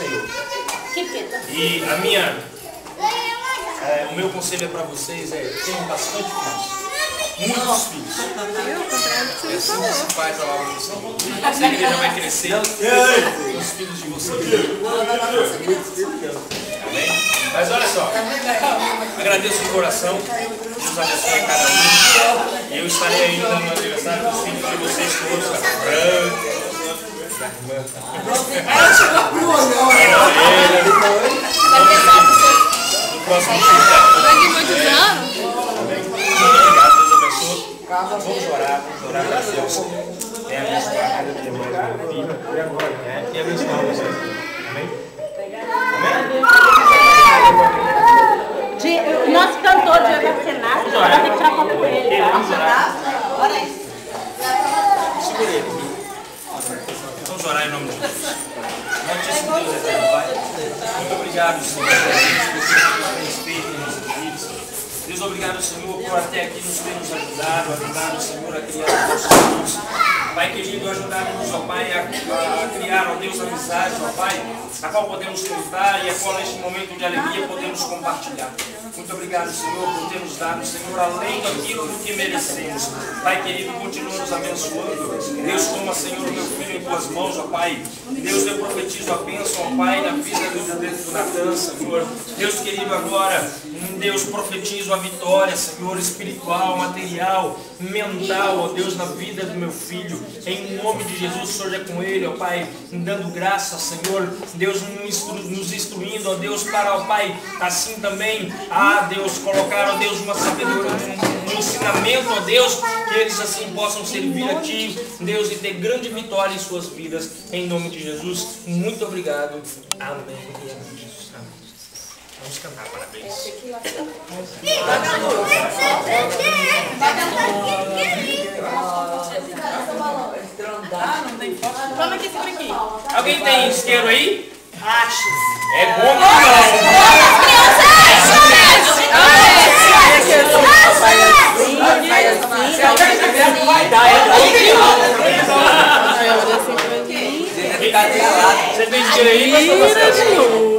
Senhor. E o meu conselho é para vocês tenham bastante filhos. Muitos filhos. Assim se faz a obra do Senhor. Essa igreja vai crescer com os filhos de vocês. Amém? Mas olha só, agradeço de coração. Deus abençoe cada um. E eu estarei ainda no aniversário dos filhos de vocês todos, da Franca. Ela chegou crua, no próximo dia. Daqui muitos anos. Obrigado, Deus abençoe. Vamos orar para Deus. Abençoar cada filho. E abençoar vocês. Amém? Amém? O nosso cantor de Renato, vai ter que tirar foto com ele. Olha aí. Segura ele. Vamos orar em nome de Jesus. Santíssimo Deus eterno, Pai. Muito obrigado, Senhor, por respeito em nossas vidas. Deus, obrigado, Senhor, por até aqui nos ter nos ajudado, Senhor, a criar os nossos filhos. Pai querido, ajudar-nos, ó Pai, a criar, ó Deus, amizade, ó Pai, a qual podemos cantar e a qual neste momento de alegria podemos compartilhar. Muito obrigado, Senhor, por ter nos dado, Senhor, além daquilo do que merecemos. Pai querido, continua nos abençoando. Deus, toma, Senhor, o meu filho em tuas mãos, ó Pai. Deus, eu profetizo a bênção, ó Pai, na vida do Natan, Senhor. Deus querido, agora, Deus, profetizo a vitória, Senhor, espiritual, material, mental, ó Deus, na vida do meu filho. Em nome de Jesus, seja com ele, ó Pai, dando graça, Senhor. Deus, nos instruindo, ó Deus, para, ó Pai, assim também, Deus, colocar, ó Deus, uma sabedoria, um ensinamento, ó Deus, que eles assim possam servir a Ti, Deus, e ter grande vitória em suas vidas. Em nome de Jesus, muito obrigado. Amém. Em nome de Jesus. Amém. Vamos cantar, parabéns. Toma aqui esse aqui. Alguém tem isqueiro aí? Acho. É bom que você tem isqueiro aí, pastor Marcelo?